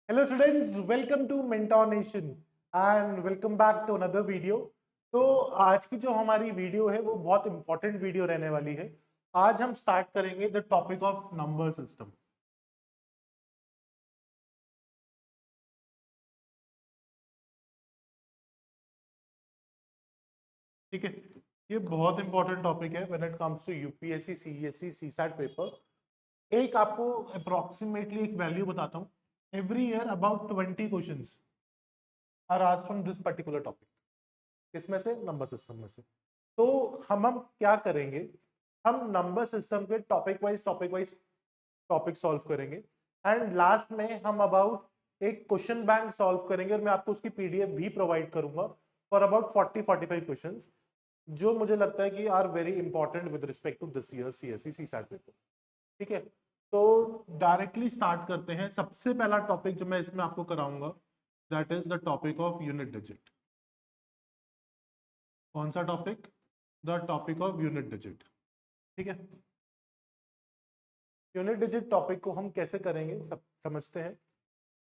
Hello students, welcome to Mentor Nation and welcome back to another video. तो आज की जो हमारी वीडियो है वो बहुत इंपॉर्टेंट वीडियो रहने वाली है। आज हम स्टार्ट करेंगे the topic of number system. ठीक है, ये बहुत इंपॉर्टेंट टॉपिक है when it comes to UPSC, CSC, CSAT paper. एक आपको अप्रोक्सीमेटली एक वैल्यू बताता हूँ। Every year about 20 questions are asked from this particular topic. किसमें से? नंबर सिस्टम में से। तो हम क्या करेंगे, हम नंबर सिस्टम के टॉपिक वाइज टॉपिक सॉल्व करेंगे एंड लास्ट में हम अबाउट एक क्वेश्चन बैंक सॉल्व करेंगे और मैं आपको उसकी पीडीएफ भी प्रोवाइड करूंगा फॉर अबाउट 40-45 क्वेश्चंस, जो मुझे लगता है कि are very important with respect to this year CSC CSAT paper. ठीक है, तो डायरेक्टली स्टार्ट करते हैं। सबसे पहला टॉपिक जो मैं इसमें आपको कराऊंगा that is the topic of unit digit. कौन सा topic? The topic of unit digit. ठीक है, यूनिट डिजिट टॉपिक को हम कैसे करेंगे सब समझते हैं।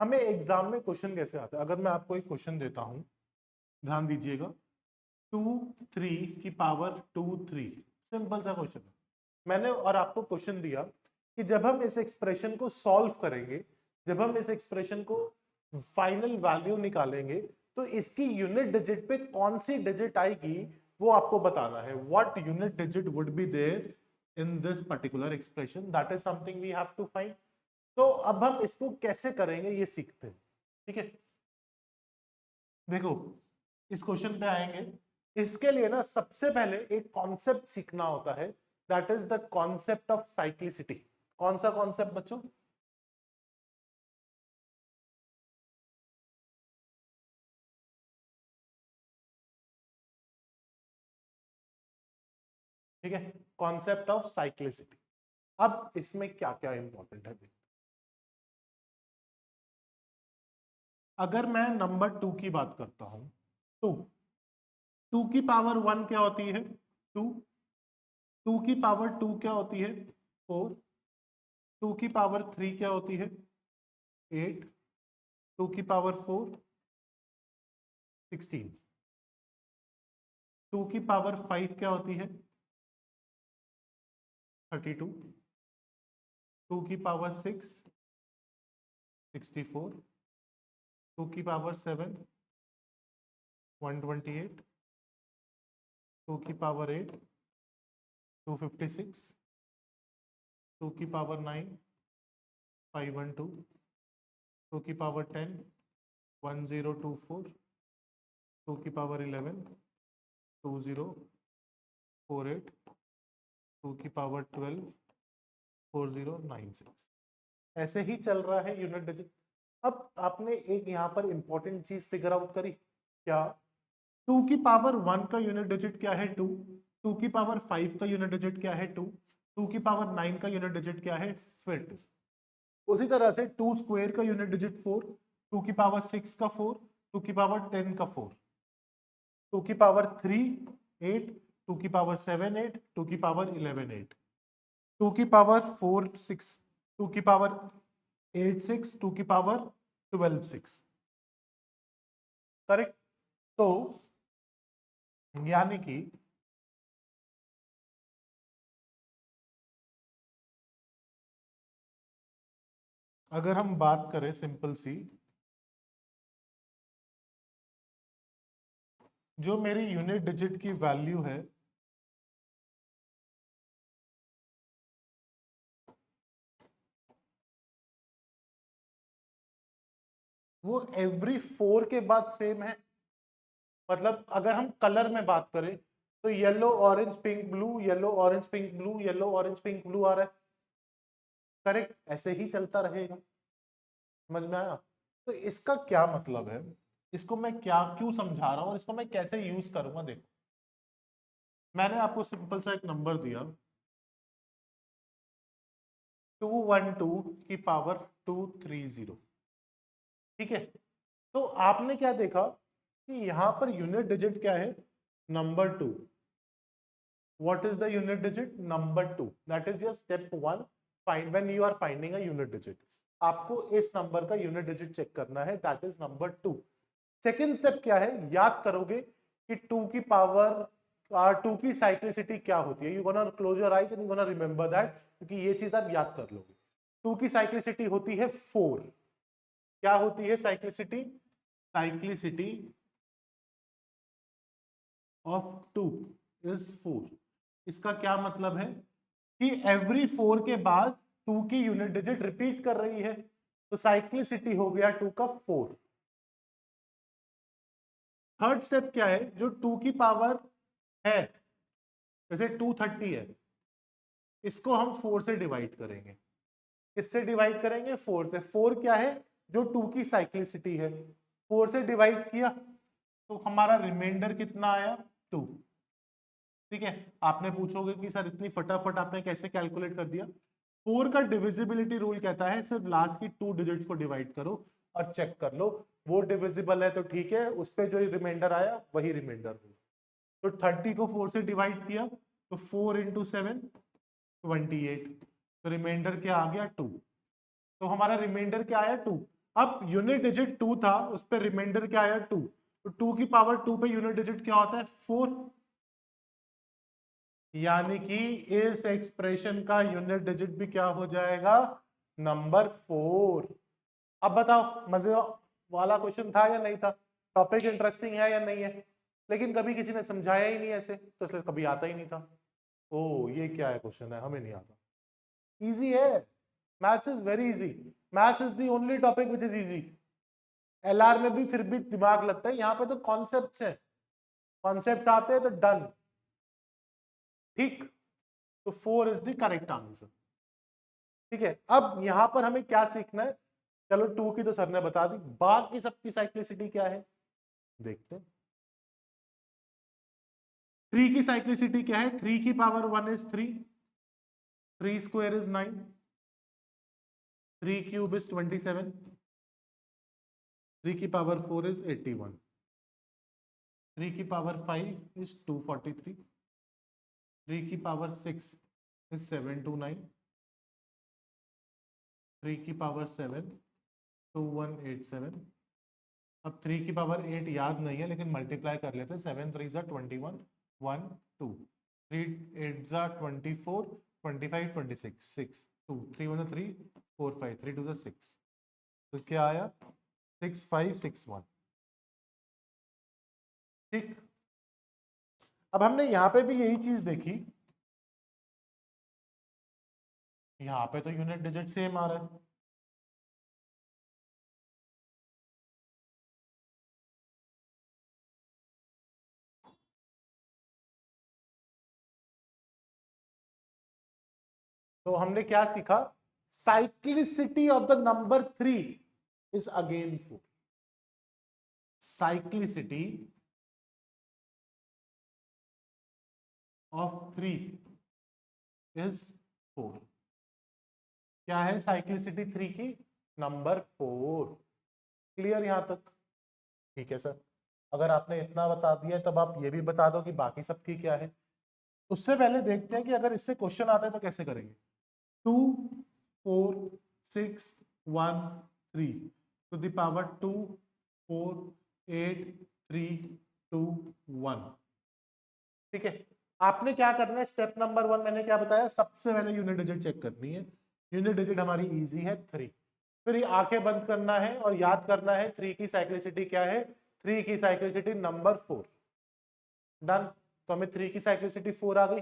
हमें एग्जाम में क्वेश्चन कैसे आता है? अगर मैं आपको एक क्वेश्चन देता हूं, ध्यान दीजिएगा, 2 3 की पावर 2 3, सिंपल सा क्वेश्चन है। मैंने और आपको क्वेश्चन दिया कि जब हम इस एक्सप्रेशन को सॉल्व करेंगे, जब हम इस एक्सप्रेशन को फाइनल वैल्यू निकालेंगे, तो इसकी यूनिट डिजिट पे कौन सी डिजिट आएगी वो आपको बताना है। What unit digit would be there in this particular expression, that is something we have to find. तो अब हम इसको कैसे करेंगे ये सीखते हैं। ठीक है, देखो इस क्वेश्चन पे आएंगे। इसके लिए ना सबसे पहले एक कॉन्सेप्ट सीखना होता है, that is the concept of cyclicity. कौन सा कॉन्सेप्ट बच्चों? ठीक है, कॉन्सेप्ट ऑफ साइक्लिसिटी। अब इसमें क्या क्या इंपॉर्टेंट है। अगर मैं नंबर 2 की बात करता हूं, टू, 2 की पावर 1 क्या होती है? 2। 2 की पावर 2 क्या होती है? 4। 2 की पावर 3 क्या होती है? 8। 2 की पावर 4 16। 2 की पावर 5 क्या होती है? 32। 2 की पावर 6 64। 2 की पावर 7 128। 2 की पावर 8 256। 2 की पावर 9 512। 2 की पावर 10 1024। 2 की पावर 11 2048। 2 की पावर 12 4096। ऐसे ही चल रहा है यूनिट डिजिट। अब आपने एक यहाँ पर इंपॉर्टेंट चीज फिगर आउट करी क्या? 2 की पावर 1 का यूनिट डिजिट क्या है? 2। 2 की पावर 5 का यूनिट डिजिट क्या है? 2। 2 की पावर 9 का यूनिट डिजिट क्या है? फिर 2। उसी तरह से 2 स्क्वायर का यूनिट डिजिट 4। 2 की पावर 6 का 4। 2 की पावर 10 का 4। 2 की पावर 3 8। 2 की पावर 7 8। 2 की पावर 11 8। 2 की पावर 4 6। 2 की पावर 8 6। 2 की पावर 12 6। करेक्ट। तो यानी कि अगर हम बात करें सिंपल सी, जो मेरी यूनिट डिजिट की वैल्यू है वो एवरी 4 के बाद सेम है। मतलब अगर हम कलर में बात करें तो yellow orange pink blue, yellow orange pink blue, yellow orange pink blue आ रहा है। करेक्ट, ऐसे ही चलता रहेगा। समझ में आया? तो इसका क्या मतलब है, इसको मैं क्या क्यों समझा रहा हूं और इसको मैं कैसे यूज करूंगा। देखो, मैंने आपको सिंपल सा एक नंबर दिया 212 की पावर 230। ठीक है, तो आपने क्या देखा कि यहां पर यूनिट डिजिट क्या है? Number 2। What is the unit digit? Number 2. That is your step 1. Find when you are finding a unit digit. आपको इस नंबर का यूनिट डिजिट चेक करना है, that is number 2। Second step क्या है, याद करोगे कि 2 की पावर 2 की साइक्लिसिटी क्या होती है। You gonna close your eyes and you gonna remember that, क्योंकि ये चीज आप याद कर लोगे। 2 की साइक्लिसिटी होती है 4। क्या होती है साइक्लिसिटी? Cyclicity of 2 is 4। इसका क्या मतलब है कि एवरी 4 के बाद 2 की यूनिट डिजिट रिपीट कर रही है, तो साइक्लिसिटी हो गया 2 का 4। थर्ड स्टेप क्या है, जो 2 की पावर है, जैसे 230 है, इसको हम 4 से डिवाइड करेंगे। किससे डिवाइड करेंगे? 4 से। 4 क्या है? जो 2 की साइक्लिसिटी है। 4 से डिवाइड किया तो हमारा रिमाइंडर कितना आया? 2। ठीक है, आपने पूछोगे कि सर इतनी फटाफट आपने कैसे कैलकुलेट कर दिया? 4 का डिविजिबिलिटी रूल कहता है सिर्फ लास्ट की 2 डिजिट्स को डिवाइड करो और चेक कर लो, वो डिविजिबल है तो ठीक है, उस पर जो रिमाइंडर आया वही रिमाइंडर हो। तो 30 को 4 से डिवाइड किया तो 4 इंटू 7 28, तो रिमाइंडर क्या आ गया? 2। तो हमारा रिमाइंडर क्या आया? 2। अब यूनिट डिजिट 2 था, उस पर रिमाइंडर क्या आया? 2। तो 2 की पावर 2 पे यूनिट डिजिट क्या होता है? 4। यानी कि इस एक्सप्रेशन का यूनिट डिजिट भी क्या हो जाएगा? नंबर 4। अब बताओ, मजे वाला क्वेश्चन था या नहीं था? टॉपिक इंटरेस्टिंग है या नहीं है? लेकिन कभी किसी ने समझाया ही नहीं ऐसे, तो इसलिए कभी आता ही नहीं था। ओ ये क्या है क्वेश्चन है, हमें नहीं आता। इजी है, maths is very easy. Maths is the only topic which is easy. LR में भी फिर भी दिमाग लगता है, यहाँ पे तो कॉन्सेप्ट्स हैं, कॉन्सेप्ट्स आते हैं तो डन। ठीक, तो 4 इज द करेक्ट आंसर। ठीक है, अब यहां पर हमें क्या सीखना है? चलो 2 की तो सर ने बता दी, बाकी सबकी साइक्लिसिटी क्या है देखते हैं। 3 की साइक्लिसिटी क्या है? 3 की power 1 is 3, 3 square is 9, 3 cube is 27, 3 की पावर 4 इज 81, 3 की पावर 5 इज 243, 3 की पावर 6 इज 729, 3 की पावर 7 2187। अब 3 की पावर 8 याद नहीं है, लेकिन मल्टीप्लाई कर लेते हैं। 7 3 जा 21, 1 2, 3 8 जा 24, 25 26, 6 2, 3 1 3 4 5, 3 2 6, तो क्या आया? 6561। ठीक, अब हमने यहाँ पे भी यही चीज देखी, यहाँ पे तो यूनिट डिजिट सेम आ रहा है। तो हमने क्या सीखा? Cyclicity of the number 3 is again 4। Cyclicity of 3 is 4। क्या है साइक्लिसिटी 3 की? नंबर 4। क्लियर यहां तक? ठीक है सर, अगर आपने इतना बता दिया है तब आप ये भी बता दो कि बाकी सबकी क्या है। उससे पहले देखते हैं कि अगर इससे क्वेश्चन आता है तो कैसे करेंगे। 2 4 6 1 3 टू द पावर 2 4 8 3 2 1। ठीक है, आपने क्या करना है? स्टेप नंबर 1 मैंने क्या बताया? सबसे पहले यूनिट डिजिट चेक करनी है। यूनिट डिजिट हमारी इजी है 3। फिर ये आंखें बंद करना है और याद करना है 3 की साइक्लिसिटी क्या है? 3 की साइक्लिसिटी नंबर 4। डन, तो हमें 3 की साइक्लिसिटी 4 आ गई।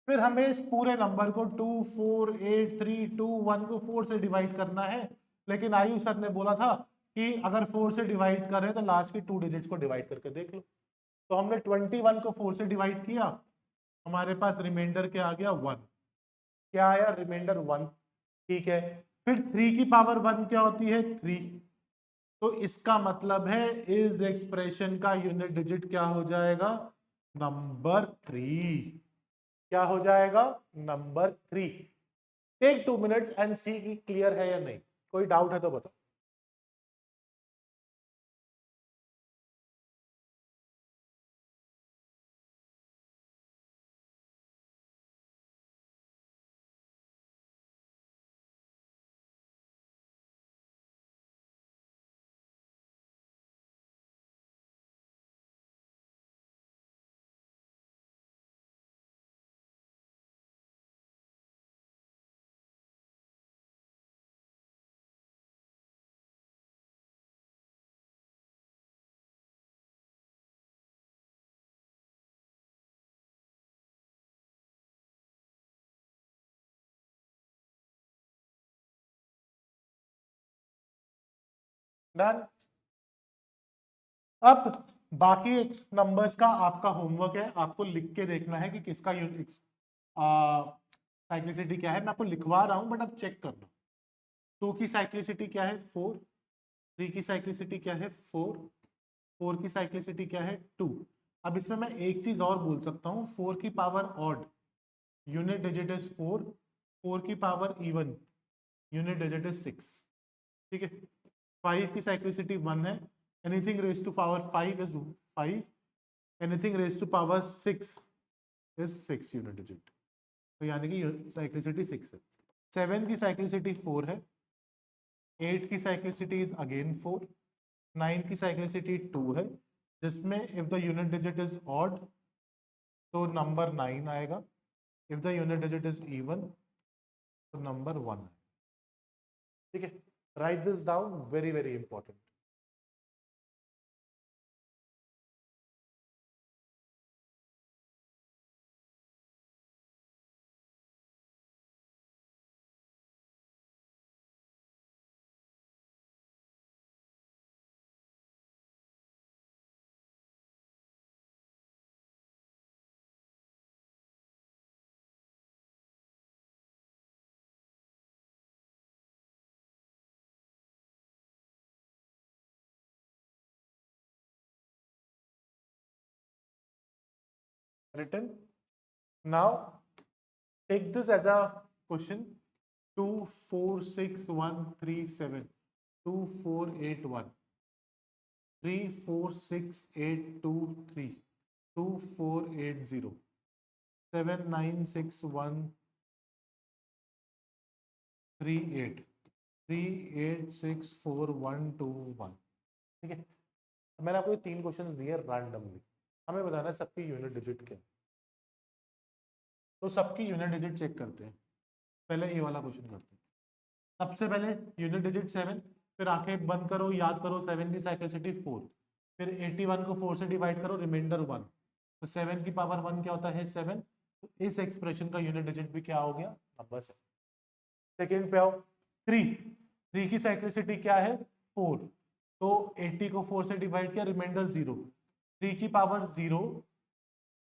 फिर हमें इस पूरे नंबर को 2 4 8 3 2 1 को 4 से डिवाइड करना है। लेकिन आयुष सर ने बोला था कि अगर 4 से डिवाइड करें तो लास्ट की 2 डिजिट्स को डिवाइड करके देख लो। तो हमने 21 को 4 से डिवाइड किया, हमारे पास रिमाइंडर क्या आ गया? 1। क्या आया? रिमाइंडर 1। ठीक है, फिर 3 की पावर 1 क्या होती है? 3। तो इसका मतलब है इस एक्सप्रेशन का यूनिट डिजिट क्या हो जाएगा? नंबर 3। क्या हो जाएगा? नंबर 3। टेक 2 मिनट्स एंड सी की क्लियर है या नहीं। कोई डाउट है तो बताओ। डन। अब बाकी नंबर्स का आपका होमवर्क है, आपको लिख के देखना है कि किसका साइक्लिसिटी क्या है। मैं आपको लिखवा रहा हूं बट अब चेक करना। 2 की साइक्लिसिटी क्या है 4, 3 की साइक्लिसिटी क्या है 4, 4 की साइक्लिसिटी क्या है 2। अब इसमें मैं एक चीज और बोल सकता हूँ, 4 की power odd unit digit is 4, 4 की power even unit digit is 6। ठीक है, 5 की साइक्लिसिटी 1 है, anything raise to power 5 is 5, anything raise to power 6 is 6 unit digit, तो यानी कि साइक्लिसिटी 6 है। 7 की साइक्लिसिटी 4 है, 8 की साइक्लिसिटी इज अगेन 4, 9 की साइक्लिसिटी 2 है, जिसमें if the unit digit is odd तो नंबर 9 आएगा, if the unit digit is even तो नंबर 1 है। ठीक है, right this down, very very important. Written. Now take this as a question. 2 4 6 1 3 7 2 4 8 1 3 4 6 8 2 3 2 4 8 0 7 9 6 1 3 8 3 8 6 4 1 2 1। ठीक है, मैंने आपको ये 3 क्वेश्चंस दिए रैंडमली, हमें बताना है सबकी यूनिट डिजिट क्या है। तो सबकी यूनिट डिजिट चेक करते हैं। पहले ये वाला क्वेश्चन करते हैं। सबसे पहले यूनिट डिजिट 7, फिर आंखें बंद करो, याद करो 7 की साइक्लिसिटी 4, फिर 81 को 4 से डिवाइड करो, रिमाइंडर 1, तो 7 की पावर 1 क्या होता है 7, तो इस एक्सप्रेशन का यूनिट डिजिट भी क्या हो गया नंबर 7। सेकेंड पे आओ, 3 की साइक्लिसिटी क्या है 4, तो 80 को 4 से डिवाइड किया, रिमाइंडर 0, 3 की पावर 0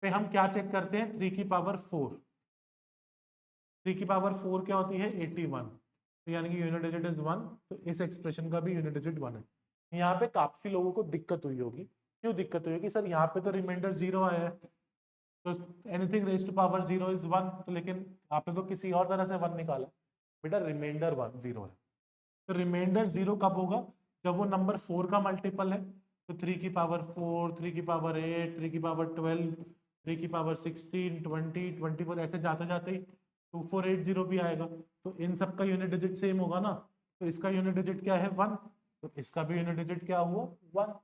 पे हम क्या चेक करते हैं 3 की पावर 4, 3 की पावर 4 क्या होती है 81, तो यानी कि यूनिट डिजिट इज 1, तो इस एक्सप्रेशन का भी यूनिट डिजिट 1 है। यहाँ पे काफी लोगों को दिक्कत हुई होगी, क्यों दिक्कत हुई होगी सर, यहाँ पे तो रिमाइंडर 0 आया है, तो anything raise to power 0 is 1, तो लेकिन आपने तो किसी और तरह से 1 निकाला, बेटा रिमाइंडर 1 0 है, तो रिमाइंडर 0 कब होगा जब वो नंबर 4 का मल्टीपल है, तो 3 की पावर 4, 3 की पावर 8, 3 की पावर 12, 3 की पावर 16, 20, 24, ऐसे जाते जाते ही 2480 भी आएगा, तो इन सब का यूनिट डिजिट सेम होगा ना, तो इसका यूनिट डिजिट क्या है 1, तो इसका भी यूनिट डिजिट क्या हुआ 1।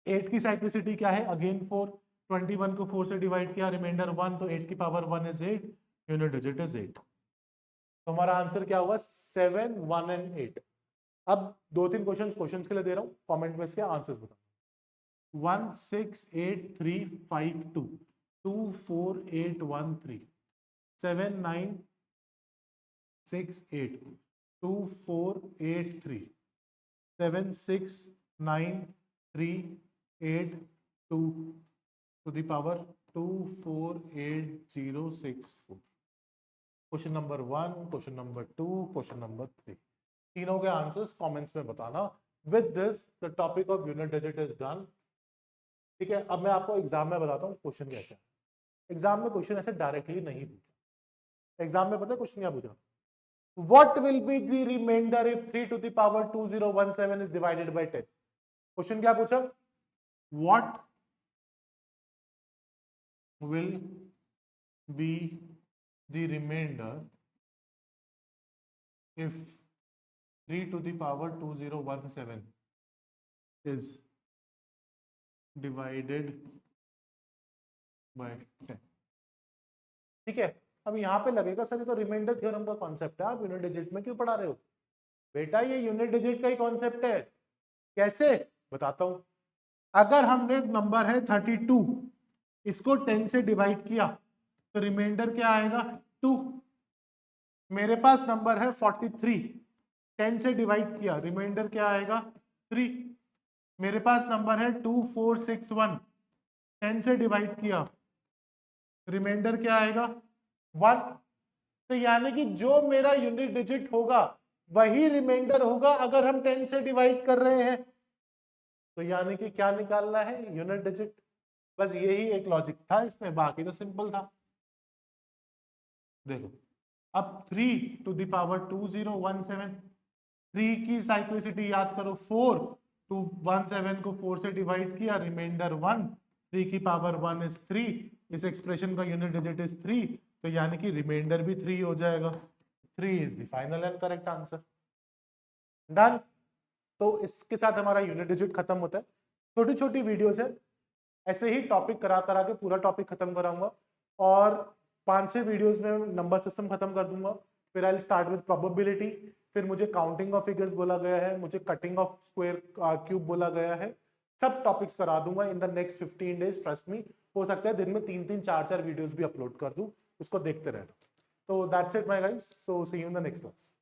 8 की साइक्लिसिटी क्या है अगेन 4, 21 को 4 से डिवाइड किया, रिमाइंडर 1, तो 8 की power 1 is 8, unit digit is 8। तो हमारा आंसर क्या हुआ 7 1 एंड 8। अब 2-3 क्वेश्चंस के लिए दे रहा हूं, कमेंट में इसके आंसर्स बताओ। 1 6 8 3 5 2 2 4 8 1 3 7 9 6 8 2 4 8 3 7 6 9 3 8 2 to the power 2 4 8 0 6 4। Question number 1, question number 2, question number 3, तीनों के आंसर्स कमेंट्स में बताना। With this the topic of unit digit is done. ठीक है, अब मैं आपको एग्जाम में बताता हूँ क्वेश्चन कैसे। एग्जाम में क्वेश्चन ऐसे डायरेक्टली नहीं पूछा, एग्जाम में पता है क्वेश्चन क्या पूछा, what will be the remainder if 3 to the power 2017 is divided by 10। Question क्या पूछा, what will be the remainder if 3 to the power 2017 is divided by 10। ठीक है, अब यहाँ पे लगेगा सर ये तो रिमाइंडर थ्योरम का कॉन्सेप्ट है, आप यूनिट डिजिट में क्यों पढ़ा रहे हो। बेटा ये यूनिट डिजिट का ही कॉन्सेप्ट है। कैसे, बताता हूं। अगर हमने नंबर है 32, इसको 10 से डिवाइड किया तो रिमाइंडर क्या आएगा 2। मेरे पास नंबर है 43, 10 से डिवाइड किया, रिमाइंडर क्या आएगा 3। मेरे पास नंबर है 2461, 10 से डिवाइड किया, रिमाइंडर क्या आएगा 1। तो यानी कि जो मेरा यूनिट डिजिट होगा वही रिमाइंडर होगा अगर हम 10 से डिवाइड कर रहे हैं। तो यानी कि क्या निकालना है, यूनिट डिजिट। बस यही एक लॉजिक था इसमें, बाकी तो सिंपल था। देखो अब 3 टू द पावर 2017, 3 की साइक्लिसिटी याद करो 4 टू 17 को 4 से डिवाइड किया, रिमाइंडर 1, 3 की पावर 1 इज 3, इस एक्सप्रेशन का यूनिट डिजिट इज 3, तो यानी कि रिमाइंडर भी 3 हो जाएगा। 3 is the final and correct answer. Done. तो इसके साथ हमारा यूनिट डिजिट खत्म होता है। छोटी छोटी वीडियोस है, ऐसे ही टॉपिक करा करा के पूरा टॉपिक खत्म कराऊंगा, और 5-6 वीडियोस में नंबर सिस्टम खत्म कर दूंगा। फिर I will start with probability, फिर मुझे काउंटिंग ऑफ फिगर्स बोला गया है, मुझे कटिंग ऑफ स्क्वायर क्यूब बोला गया है। सब टॉपिक्स करा दूंगा इन the next 15 days, trust me. हो सकता है दिन में 3-3 4-4 वीडियोस भी अपलोड कर दूं, उसको देखते रहना। तो that's it my guys, so see you in the next class.